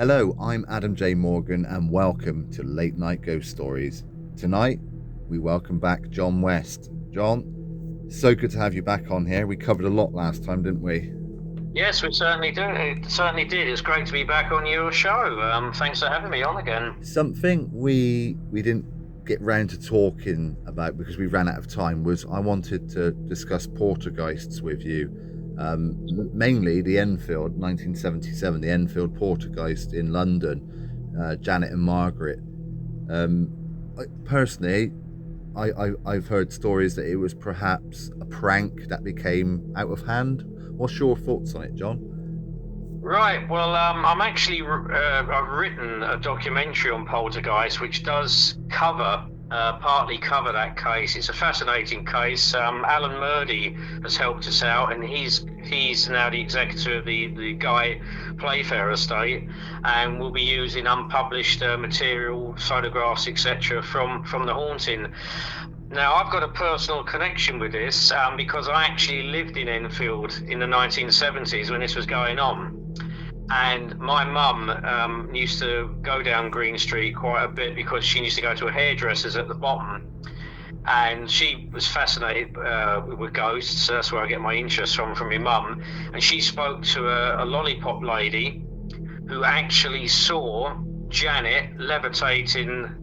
Hello, I'm Adam J. Morgan, and welcome to Late Night Ghost Stories. Tonight, we welcome back John West. John, so good to have you back on here. We covered a lot last time, didn't we? Yes, we certainly do. It certainly did. It's great to be back on your show. Thanks for having me on again. Something we didn't get round to talking about because we ran out of time was I wanted to discuss poltergeists with you. Mainly the Enfield, 1977, the Enfield Poltergeist in London, Janet and Margaret. Personally, I've heard stories that it was perhaps a prank that became out of hand. What's your thoughts on it, John? Right. Well, I've written a documentary on Poltergeist, which does partly cover that case. It's a fascinating case. Alan Murdy has helped us out, and he's now the executor of the Guy Playfair estate, and will be using unpublished material, photographs, etc., from the haunting. Now, I've got a personal connection with this because I actually lived in Enfield in the 1970s when this was going on. And my mum used to go down Green Street quite a bit because she used to go to a hairdresser's at the bottom. And she was fascinated with ghosts. So that's where I get my interest from my mum. And she spoke to a lollipop lady who actually saw Janet levitating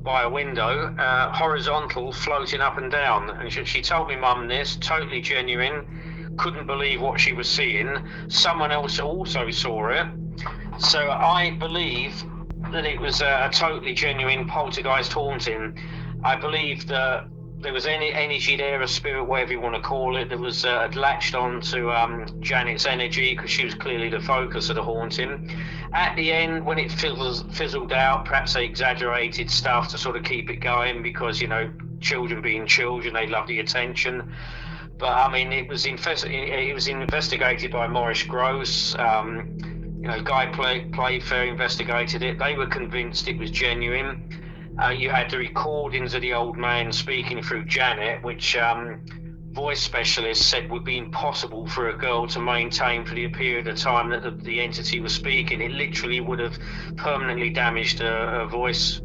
by a window, horizontal, floating up and down. And she told me mum this, totally genuine, couldn't believe what she was seeing. Someone else also saw it. So I believe that it was a totally genuine poltergeist haunting. I believe that there was any energy there, a spirit, whatever you want to call it, that was latched on to Janet's energy because she was clearly the focus of the haunting. At the end, when it fizzled out, perhaps they exaggerated stuff to sort of keep it going because, children being children, they love the attention. But I mean, it was investigated by Maurice Gross. Guy Playfair investigated it. They were convinced it was genuine. You had the recordings of the old man speaking through Janet, which voice specialists said would be impossible for a girl to maintain for the period of time that the entity was speaking. It literally would have permanently damaged a voice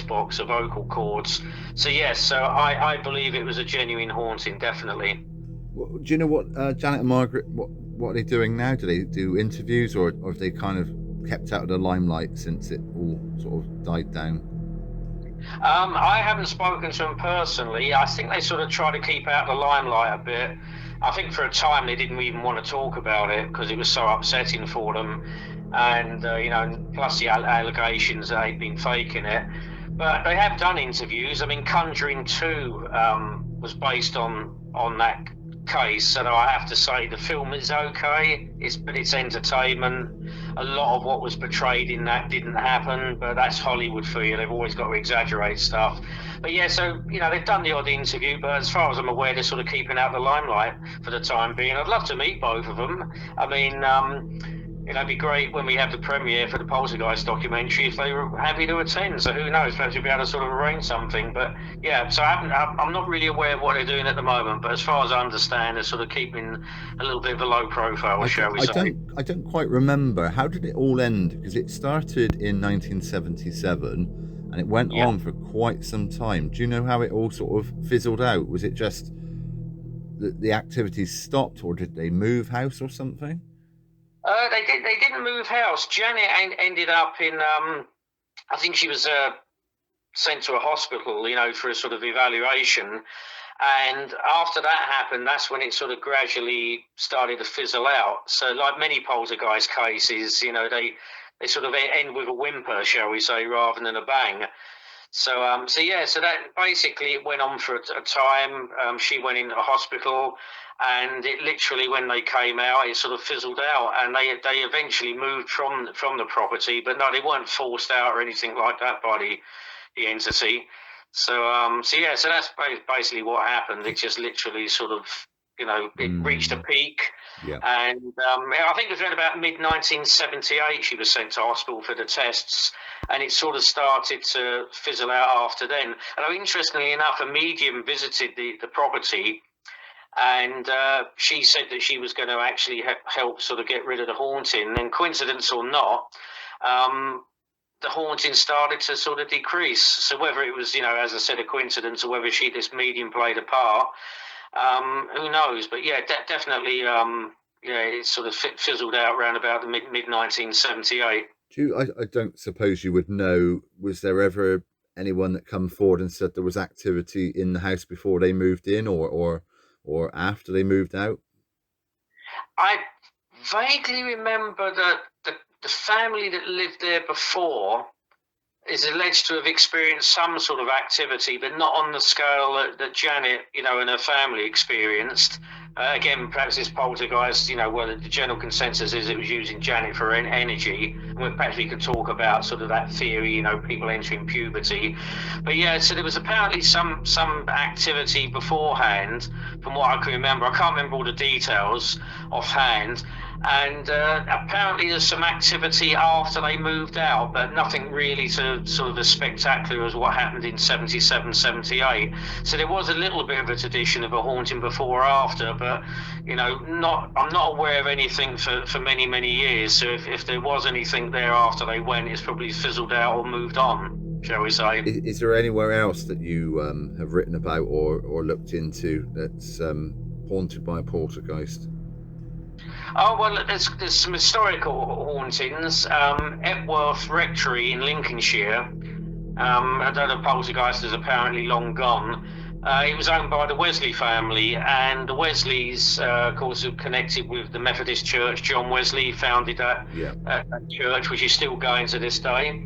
box, a vocal cords. So yes, I believe it was a genuine haunting, definitely. Do you know what Janet and Margaret? What are they doing now? Do they do interviews, or have they kind of kept out of the limelight since it all sort of died down? I haven't spoken to them personally. I think they sort of try to keep out the limelight a bit. I think for a time they didn't even want to talk about it because it was so upsetting for them, and plus the allegations that they'd been faking it. But they have done interviews. I mean, Conjuring 2 was based on that case, and I have to say the film is okay. But it's entertainment. A lot of what was portrayed in that didn't happen, but that's Hollywood for you. They've always got to exaggerate stuff. But yeah, so they've done the odd interview, but as far as I'm aware, they're sort of keeping out the limelight for the time being. I'd love to meet both of them. I mean, it'd be great when we have the premiere for the Poltergeist documentary if they were happy to attend. So who knows? Perhaps we'll be able to sort of arrange something. But yeah, so I'm not really aware of what they're doing at the moment. But as far as I understand, they're sort of keeping a little bit of a low profile, shall we say? I don't quite remember. How did it all end? Because it started in 1977 and it went Yeah. on for quite some time. Do you know how it all sort of fizzled out? Was it just the activities stopped, or did they move house or something? They didn't move house. Janet ended up in. I think she was sent to a hospital, for a sort of evaluation. And after that happened, that's when it sort of gradually started to fizzle out. So, like many poltergeist cases, they sort of end with a whimper, shall we say, rather than a bang. So that basically it went on for a time. She went into hospital, and it literally, when they came out, it sort of fizzled out, and they eventually moved from the property, but no, they weren't forced out or anything like that by the entity. So that's basically what happened. It just literally sort of, it reached a peak. Yeah. And I think it was around about mid-1978 she was sent to hospital for the tests, and it sort of started to fizzle out after then. And interestingly enough, a medium visited the property, and she said that she was going to actually help sort of get rid of the haunting. And coincidence or not, the haunting started to sort of decrease. So whether it was, as I said, a coincidence, or whether this medium played a part, who knows? But yeah, definitely, it sort of fizzled out around about the mid 1978. I don't suppose you would know, was there ever anyone that come forward and said there was activity in the house before they moved in, or after they moved out? I vaguely remember that the family that lived there before is alleged to have experienced some sort of activity, but not on the scale that Janet, and her family experienced. Again, perhaps this poltergeist, well, the general consensus is it was using Janet for energy. And perhaps we could talk about sort of that theory, people entering puberty. But yeah, so there was apparently some activity beforehand, from what I can remember. I can't remember all the details offhand. And apparently there's some activity after they moved out, but nothing really to sort of as spectacular as what happened in 77, 78. So there was a little bit of a tradition of a haunting before or after, but I'm not aware of anything for many, many years. So if there was anything there after they went, it's probably fizzled out or moved on, shall we say. Is there anywhere else that you have written about or looked into that's haunted by a poltergeist? Oh, well, there's some historical hauntings. Epworth Rectory in Lincolnshire. Although the poltergeist is apparently long gone, it was owned by the Wesley family, and the Wesleys, of course, are connected with the Methodist Church. John Wesley founded that church, which is still going to this day.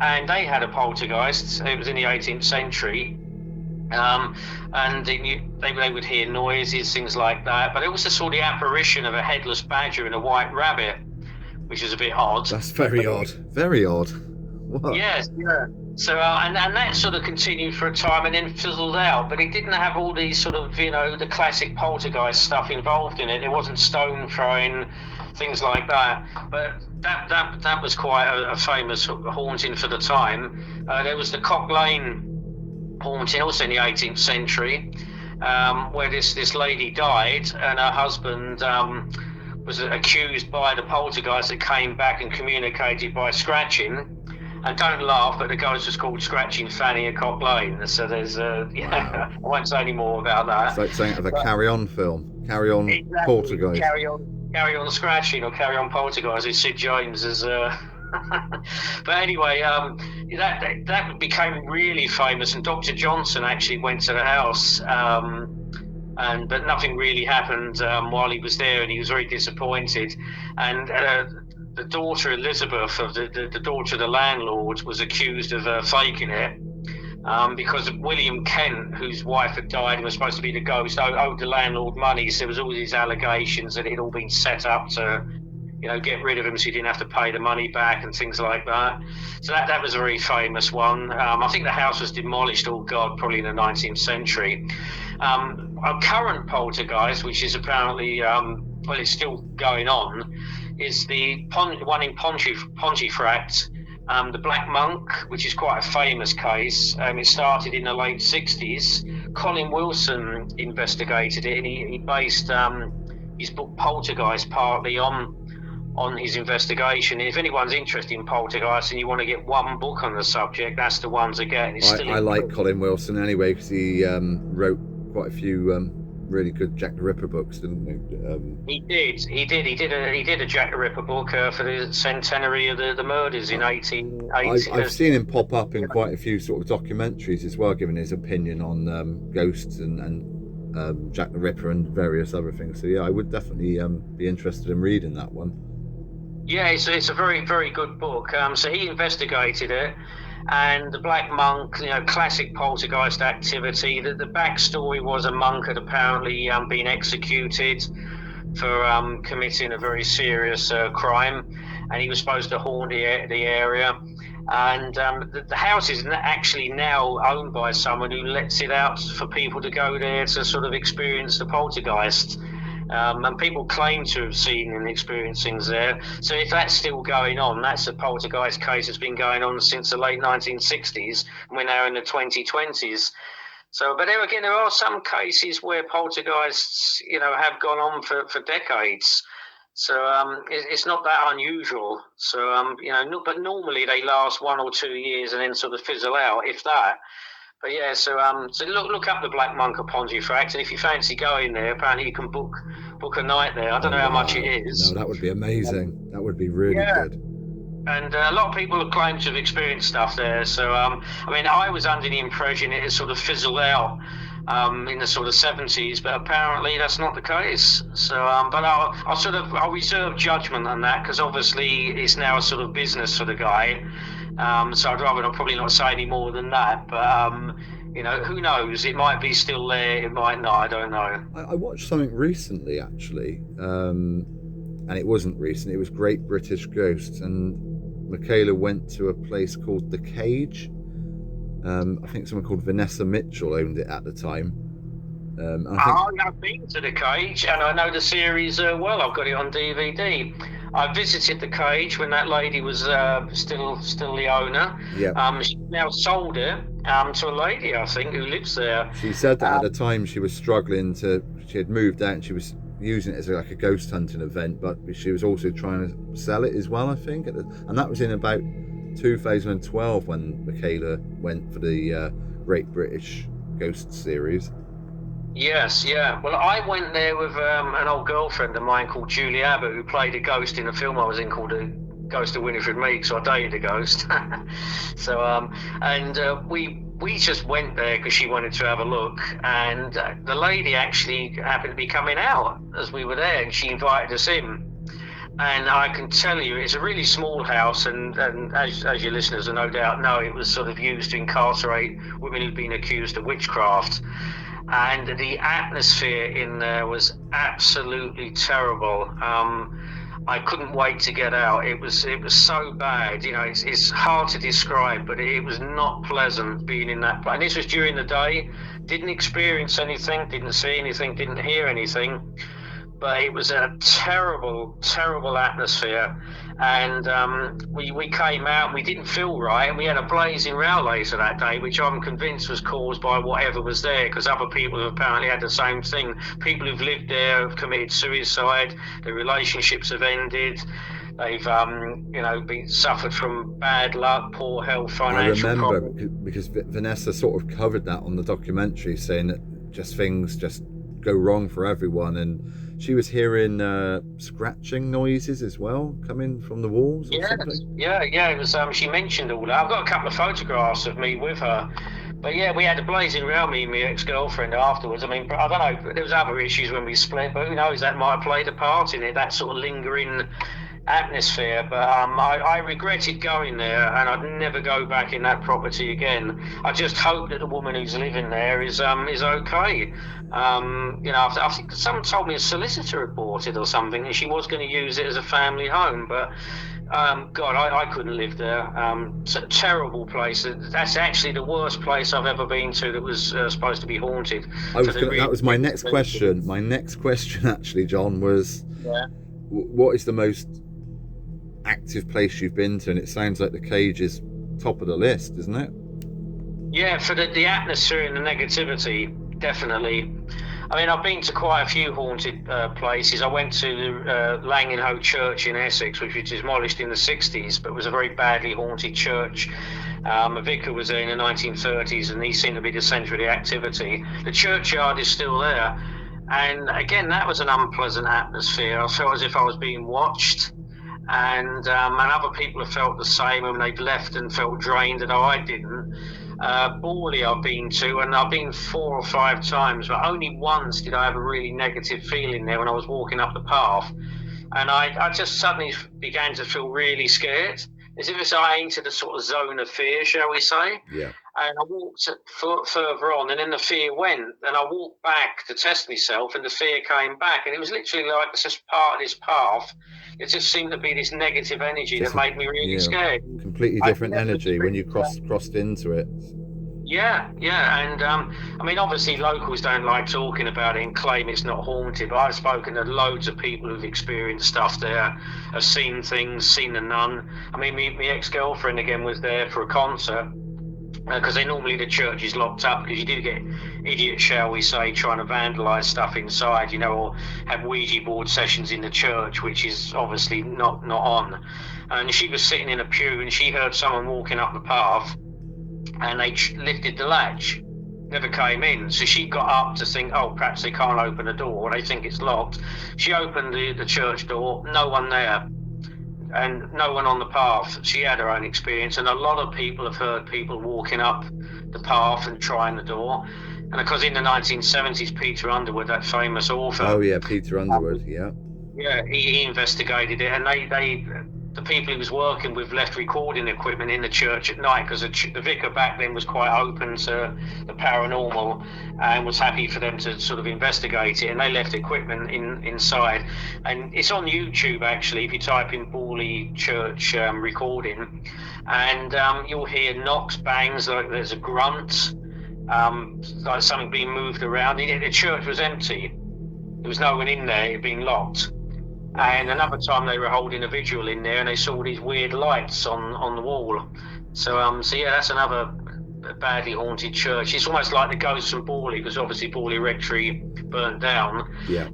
And they had a poltergeist. It was in the 18th century. And they would hear noises, things like that. But it also saw the apparition of a headless badger and a white rabbit, which is a bit odd. That's very odd. Very odd. What? Yes, yeah. So, and that sort of continued for a time and then fizzled out. But it didn't have all these sort of, the classic poltergeist stuff involved in it. It wasn't stone throwing, things like that. But that was quite a famous haunting for the time. There was the Cock Lane haunting, also in the 18th century, where this lady died and her husband was accused by the poltergeist that came back and communicated by scratching. And don't laugh, but the ghost was called Scratching Fanny at Cock Lane. So there's wow. I won't say any more about that. It's like saying of a Carry On film. Carry On, exactly. Poltergeist. Carry on Scratching, or Carry On Poltergeist, is Sid James as but anyway, that became really famous, and Dr. Johnson actually went to the house, but nothing really happened while he was there, and he was very disappointed. And the daughter Elizabeth, of the daughter of the landlord, was accused of faking it, because William Kent, whose wife had died and was supposed to be the ghost, owed the landlord money. So there was all these allegations that it had all been set up to get rid of him so he didn't have to pay the money back and things like that. So that was a very famous one. I think the house was demolished, probably in the 19th century. A current poltergeist, which is apparently, it's still going on, is the one in Pontefract, the Black Monk, which is quite a famous case. It started in the late 60s. Colin Wilson investigated it, and he based his book Poltergeist partly on his investigation. If anyone's interested in poltergeist and you want to get one book on the subject, that's the one to get. I like Colin Wilson anyway, because he wrote quite a few really good Jack the Ripper books, didn't he? He did a Jack the Ripper book for the centenary of the murders in 1880. I've seen him pop up in quite a few sort of documentaries as well, giving his opinion on ghosts and Jack the Ripper and various other things. So yeah, I would definitely be interested in reading that one. Yeah, it's a very, very good book. So he investigated it, and the Black Monk, classic poltergeist activity. The backstory was a monk had apparently been executed for committing a very serious crime, and he was supposed to haunt the area. And the house is actually now owned by someone who lets it out for people to go there to sort of experience the poltergeist. And people claim to have seen and experienced things there. So if that's still going on, that's a poltergeist case that's been going on since the late 1960s, and we're now in the 2020s. So, but there again, there are some cases where poltergeists, have gone on for decades. So it's not that unusual. So but normally they last 1 or 2 years and then sort of fizzle out, if that. But yeah, so look up the Black Monk of Pontefract, and if you fancy going there, apparently you can book a night there. I don't know how much it is. No, that would be amazing. That would be really good. And a lot of people have claimed to have experienced stuff there. So I was under the impression it had sort of fizzled out in the sort of 70s, but apparently that's not the case. So, but I'll reserve judgment on that, because obviously it's now a sort of business for the guy. So I'd rather probably not say any more than that. But who knows? It might be still there. It might not. I don't know. I watched something recently, actually, and it wasn't recent. It was Great British Ghosts, and Michaela went to a place called The Cage. I think someone called Vanessa Mitchell owned it at the time. I've been to The Cage, and I know the series well. I've got it on DVD. I visited The Cage when that lady was still the owner. Yeah. She now sold it to a lady, I think, who lives there. She said that at the time she was struggling she had moved out and she was using it as like a ghost hunting event, but she was also trying to sell it as well, I think. And that was in about 2012 when Michaela went for the Great British Ghost series. Yes, yeah. Well, I went there with an old girlfriend of mine called Julie Abbott, who played a ghost in a film I was in called The Ghost of Winifred Meeks, so I dated a ghost. So, we just went there because she wanted to have a look, and the lady actually happened to be coming out as we were there, and she invited us in. And I can tell you, it's a really small house, and as your listeners will no doubt know, it was sort of used to incarcerate women who'd been accused of witchcraft. And the atmosphere in there was absolutely terrible. I couldn't wait to get out. It was so bad. It's hard to describe, but it was not pleasant being in that place. And this was during the day. Didn't experience anything, didn't see anything, didn't hear anything. But it was a terrible, terrible atmosphere. And we came out and we didn't feel right. And we had a blazing row later that day, which I'm convinced was caused by whatever was there, because other people have apparently had the same thing. People who've lived there have committed suicide. Their relationships have ended. They've, been suffered from bad luck, poor health, financial problems. I remember problems. because Vanessa sort of covered that on the documentary, saying that things just go wrong for everyone, and she was hearing scratching noises as well coming from the walls. Yeah. It was. She mentioned all that. I've got a couple of photographs of me with her. But yeah, we had a blazing row, me and my ex-girlfriend, afterwards. I mean, I don't know. There was other issues when we split, but who knows? That might have played a part in it. That sort of lingering atmosphere. But I regretted going there, and I'd never go back in that property again. I just hope that the woman who's living there is okay. I think someone told me a solicitor reported or something, and she was going to use it as a family home, but God, I couldn't live there. It's a terrible place. That's actually the worst place I've ever been to that was supposed to be haunted. That was my next question. My next question, actually, John, was what is the most active place you've been to? And it sounds like The Cage is top of the list, isn't it? Yeah, for the atmosphere and the negativity, definitely. I mean, I've been to quite a few haunted places. I went to Langenhoe Church in Essex, which was demolished in the 60s, but was a very badly haunted church. A vicar was there in the 1930s, and he seemed to be the centre of the activity. The churchyard is still there. And again, that was an unpleasant atmosphere. I felt as if I was being watched. And other people have felt the same, and they'd left and felt drained, although I didn't. Borley I've been to, and I've been 4 or 5 times, but only once did I have a really negative feeling there when I was walking up the path. And I just suddenly began to feel really scared, as if I entered a sort of zone of fear, shall we say. Yeah. And I walked further on, and then the fear went, and I walked back to test myself, and the fear came back, and it was literally like it's just part of this path. It just seemed to be this negative energy that made me really scared. Completely different energy when you crossed into it. Yeah, and I mean, obviously locals don't like talking about it and claim it's not haunted, but I've spoken to loads of people who've experienced stuff there, have seen things, seen the nun. I mean, my ex-girlfriend again was there for a concert, because normally the church is locked up, because you do get idiots, shall we say, trying to vandalise stuff inside, or have Ouija board sessions in the church, which is obviously not on. And she was sitting in a pew and she heard someone walking up the path, and they lifted the latch, never came in. So she got up to think, oh, perhaps they can't open the door, they think it's locked. She opened the church door, no one there, and no one on the path. She had her own experience, and a lot of people have heard people walking up the path and trying the door. And of course, in the 1970s, Peter Underwood, that famous author. Oh yeah, Peter Underwood. Yeah. Yeah, he investigated it, and the people he was working with left recording equipment in the church at night, because the vicar back then was quite open to the paranormal and was happy for them to sort of investigate it, and they left equipment inside. And it's on YouTube, actually, if you type in Borley Church recording, and you'll hear knocks, bangs, like there's a grunt, like something being moved around. The church was empty. There was no one in there. It had been locked. And another time they were holding a vigil in there, and they saw these weird lights on the wall. So yeah, that's another badly haunted church. It's almost like the ghosts from Borley, because obviously Borley Rectory burnt down. Yeah.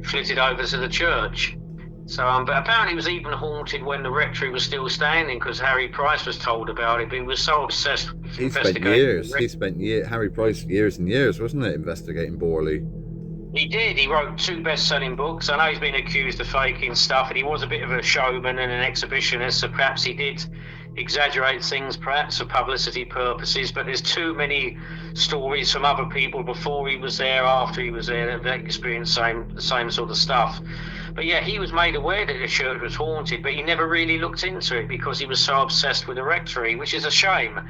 Flitted over to the church. So, but apparently it was even haunted when the rectory was still standing, because Harry Price was told about it. But he was so obsessed with investigating. He spent years. Harry Price, years and years, wasn't it, investigating Borley? He did. He wrote 2 best-selling books. I know he's been accused of faking stuff, and he was a bit of a showman and an exhibitionist, so perhaps he did exaggerate things, perhaps for publicity purposes. But there's too many stories from other people before he was there, after he was there, that experienced the same sort of stuff. But yeah, he was made aware that the church was haunted, but he never really looked into it because he was so obsessed with the rectory, which is a shame,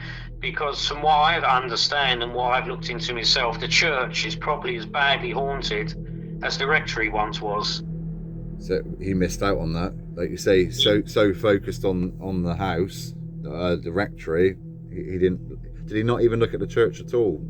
because from what I understand and what I've looked into myself, the church is probably as badly haunted as the rectory once was. So he missed out on that, like you say. So focused on the house, the rectory, he didn't. Did he not even look at the church at all?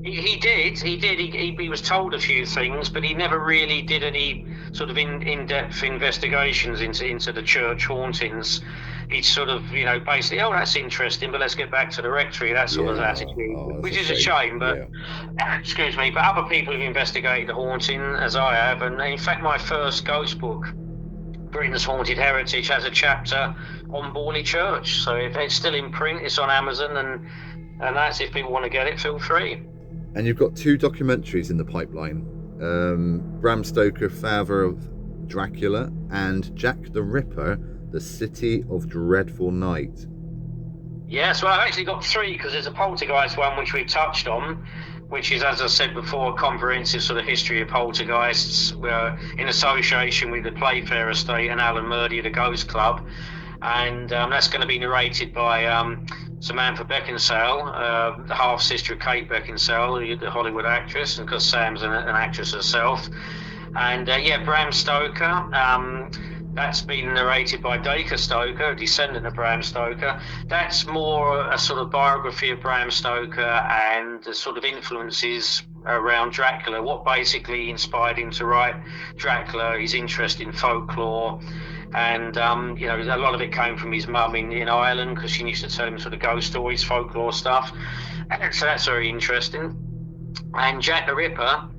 He did. He was told a few things, but he never really did any sort of in-depth investigations into the church hauntings. He'd sort of, basically, oh, that's interesting, but let's get back to the rectory, that sort of attitude, which is a shame. But, excuse me, but other people have investigated the haunting, as I have, and in fact, my first ghost book, Britain's Haunted Heritage, has a chapter on Borley Church. So if it's still in print, it's on Amazon, and that's, if people want to get it, feel free. And you've got 2 documentaries in the pipeline. Bram Stoker, Father of Dracula, and Jack the Ripper, The City of Dreadful Night. Yes, well, I've actually got 3, because there's a poltergeist one, which we've touched on, which is, as I said before, a comprehensive sort of history of poltergeists in association with the Playfair Estate and Alan Murdy of the Ghost Club. And that's going to be narrated by Samantha Beckinsale, the half-sister of Kate Beckinsale, the Hollywood actress, and because Sam's an actress herself. And Bram Stoker, that's been narrated by Dacre Stoker, a descendant of Bram Stoker. That's more a sort of biography of Bram Stoker and the sort of influences around Dracula, what basically inspired him to write Dracula, his interest in folklore. And, a lot of it came from his mum in Ireland, because she used to tell him sort of ghost stories, folklore stuff. So that's very interesting. And Jack the Ripper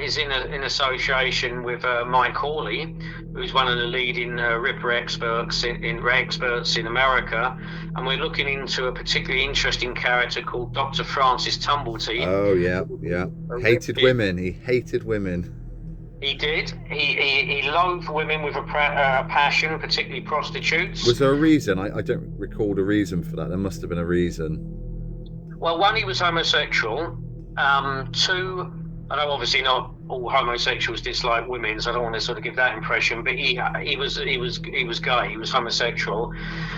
is in association with Mike Hawley, who's one of the leading Ripper experts in America. And we're looking into a particularly interesting character called Dr. Francis Tumblety. Oh, yeah. Hated women. He hated women. He did. He loathed women with a passion, particularly prostitutes. Was there a reason? I don't recall the reason for that. There must have been a reason. Well, 1, he was homosexual. 2, I know obviously not all homosexuals dislike women, so I don't want to sort of give that impression. But he was gay. He was homosexual.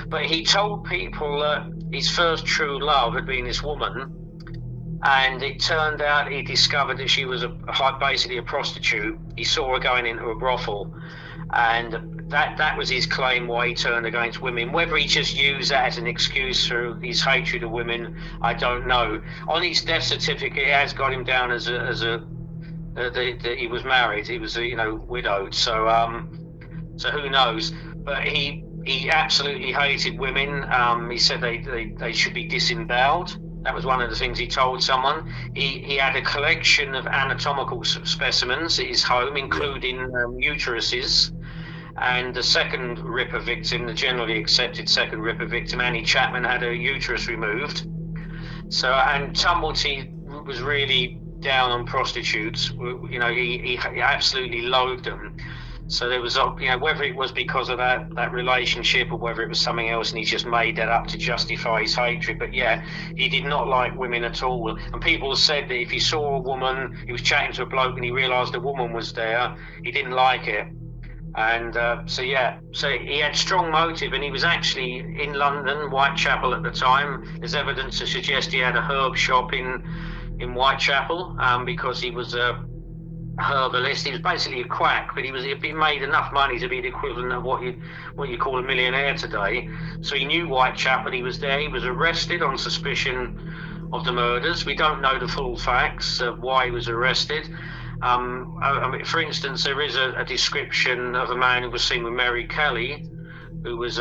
But he told people that his first true love had been this woman. And it turned out he discovered that she was basically a prostitute. He saw her going into a brothel, and that was his claim why he turned against women. Whether he just used that as an excuse for his hatred of women, I don't know. On his death certificate, it has got him down as that he was married. He was widowed. So who knows? But he He absolutely hated women. He said they should be disemboweled. That was one of the things he told someone. He had a collection of anatomical specimens at his home, including uteruses. And the second Ripper victim, the generally accepted second Ripper victim, Annie Chapman, had her uterus removed. So, and Tumblety was really down on prostitutes. You know, he absolutely loathed them. So there was, you know, whether it was because of that relationship or whether it was something else, and he just made that up to justify his hatred. But yeah, he did not like women at all. And people said that if he saw a woman, he was chatting to a bloke and he realised a woman was there, he didn't like it. And so he had strong motive, and he was actually in London, Whitechapel at the time. There's evidence to suggest he had a herb shop in Whitechapel because he was a herbalist. He was basically a quack, but he made enough money to be the equivalent of what you call a millionaire today. So he knew Whitechapel. He was there. He was arrested on suspicion of the murders. We don't know the full facts of why he was arrested. I mean, for instance, there is a description of a man who was seen with Mary Kelly, who was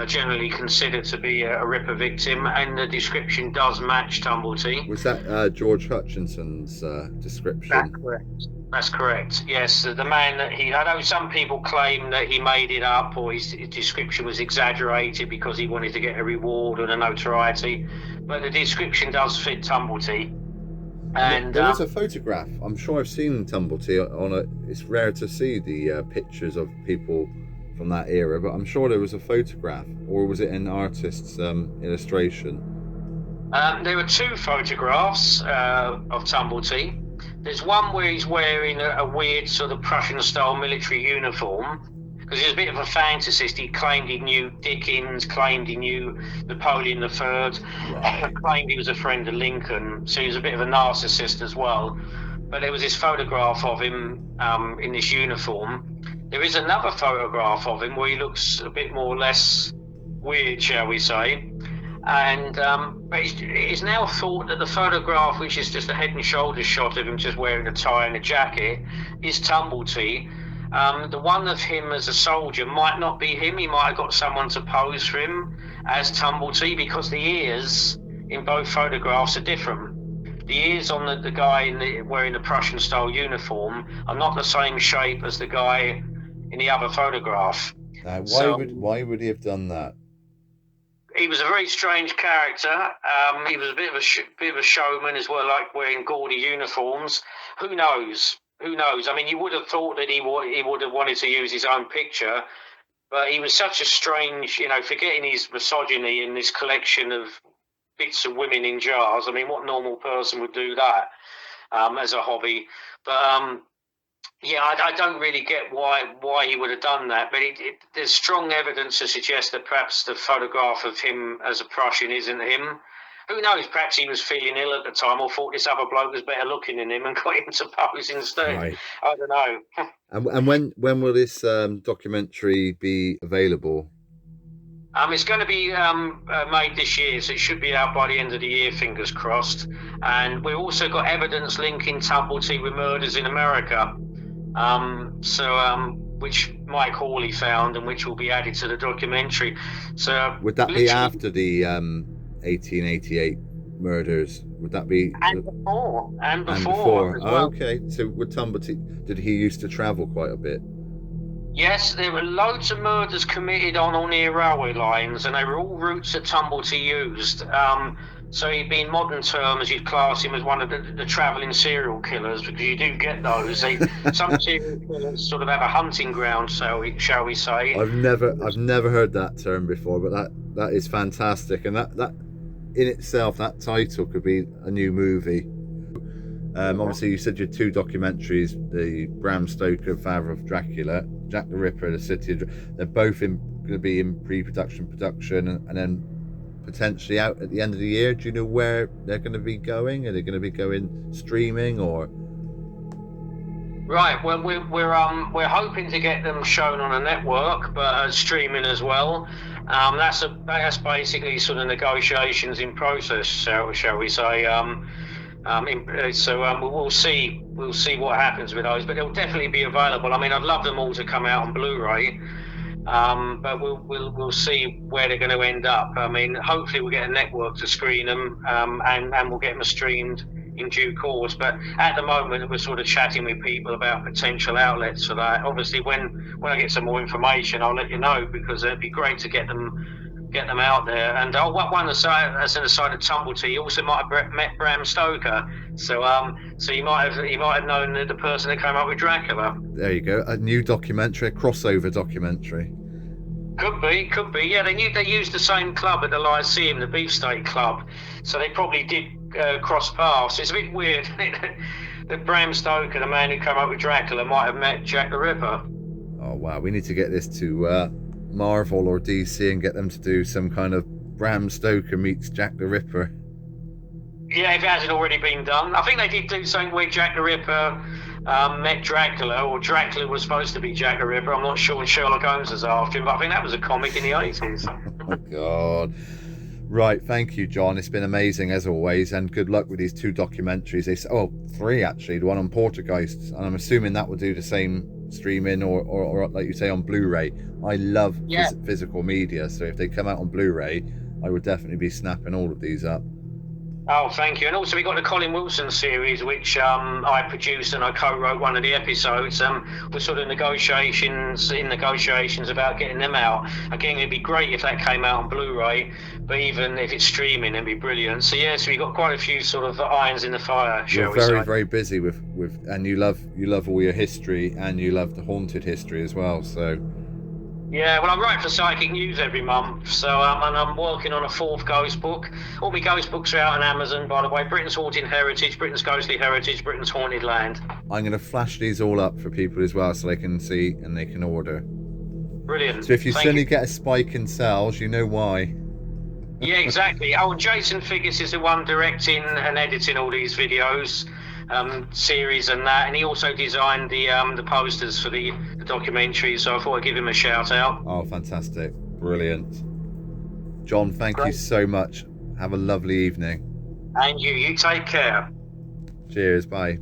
generally considered to be a Ripper victim, and the description does match Tumblety. Was that George Hutchinson's description? That's correct. That's correct. Yes, the man that I know some people claim that he made it up, or his description was exaggerated because he wanted to get a reward or the notoriety, but the description does fit Tumblety. And there was a photograph. I'm sure I've seen Tumblety on a. It's rare to see the pictures of people from that era, but I'm sure there was a photograph, or was it an artist's illustration? There were two photographs of Tumblety. There's one where he's wearing a weird sort of Prussian-style military uniform, because he was a bit of a fantasist. He claimed he knew Dickens, claimed he knew Napoleon III, claimed he was a friend of Lincoln, so he was a bit of a narcissist as well. But there was this photograph of him in this uniform. There is another photograph of him where he looks a bit more or less weird, shall we say. And but it's now thought that the photograph, which is just a head and shoulders shot of him just wearing a tie and a jacket, is Tumblety. The one of him as a soldier might not be him. He might have got someone to pose for him as Tumblety, because the ears in both photographs are different. The ears on the guy wearing the Prussian-style uniform are not the same shape as the guy in the other photograph. Why would he have done that? He was a very strange character. He was a bit of a showman as well, like wearing gaudy uniforms. Who knows? Who knows? I mean, you would have thought that he would have wanted to use his own picture, but he was such a strange, you know, forgetting his misogyny and this collection of bits of women in jars. I mean, what normal person would do that as a hobby? But I don't really get why he would have done that. But there's strong evidence to suggest that perhaps the photograph of him as a Prussian isn't him. Who knows? Perhaps he was feeling ill at the time, or thought this other bloke was better looking than him and got him to pose instead. Right. I don't know. And when will this documentary be available? It's going to be made this year, so it should be out by the end of the year, fingers crossed. And we've also got evidence linking Tumblety with murders in America, which Mike Hawley found and which will be added to the documentary. So would that be after the 1888 murders? Would that be and before as well. Okay, so with Tumblety, did he used to travel quite a bit? Yes, there were loads of murders committed on or near railway lines, and they were all routes that Tumblety used. So he'd be, in modern terms, you'd class him as one of the travelling serial killers, because you do get those. Some serial killers sort of have a hunting ground, shall we say. I've never heard that term before, but that is fantastic, and that in itself, that title could be a new movie. Obviously, you said your two documentaries, the Bram Stoker, Father of Dracula, Jack the Ripper, The City of they're both going to be in pre-production, production, and then potentially out at the end of the year. Do you know where they're going to be going? Are they going to be going streaming or? Right. Well, we're hoping to get them shown on a network, but streaming as well. That's basically sort of negotiations in process, shall we say? We'll see what happens with those, but they'll definitely be available. I mean, I'd love them all to come out on Blu-ray, But we'll see where they're going to end up. I mean, hopefully we'll get a network to screen them, and we'll get them streamed in due course. But at the moment, we're sort of chatting with people about potential outlets for that. Obviously, when I get some more information, I'll let you know, because it'd be great to get them out there. And one aside, as an aside, of Tumblety, you also might have met Bram Stoker. So you might have known the person that came up with Dracula. There you go, a new documentary, a crossover documentary. Could be. Yeah, they used the same club at the Lyceum, the Beefsteak Club, so they probably did cross paths. It's a bit weird that Bram Stoker, the man who came up with Dracula, might have met Jack the Ripper. Oh wow, we need to get this to Marvel or DC and get them to do some kind of Bram Stoker meets Jack the Ripper. Yeah, if it hasn't already been done. I think they did do something where Jack the Ripper met Dracula, or Dracula was supposed to be Jack the Ripper. I'm not sure when Sherlock Holmes was after him, but I think that was a comic in the 80s. Oh, God. Right, thank you, John. It's been amazing, as always, and good luck with these 2 documentaries. Three, actually. The one on Poltergeists, and I'm assuming that will do the same streaming or like you say, on Blu-ray. I love physical media, so if they come out on Blu-ray, I would definitely be snapping all of these up. Oh, thank you. And also we got the Colin Wilson series, which I produced, and I co-wrote one of the episodes. We're sort of negotiations about getting them out. Again, it'd be great if that came out on Blu-ray, but even if it's streaming, it'd be brilliant. So yeah, so we got quite a few sort of irons in the fire, shall we say. You're very busy with and you love all your history, and you love the haunted history as well, so... Yeah, well, I write for Psychic News every month, so and I'm working on a 4th ghost book. All my ghost books are out on Amazon, by the way. Britain's Haunted Heritage, Britain's Ghostly Heritage, Britain's Haunted Land. I'm going to flash these all up for people as well, so they can see and they can order. Brilliant. So if you suddenly get a spike in sales, you know why. Yeah, exactly. Oh, and Jason Figgis is the one directing and editing all these videos. Series and that, and he also designed the posters for the documentary, so I thought I'd give him a shout out. Oh, fantastic. Brilliant. John, thank you so much. Have a lovely evening. And you take care. Cheers. Bye.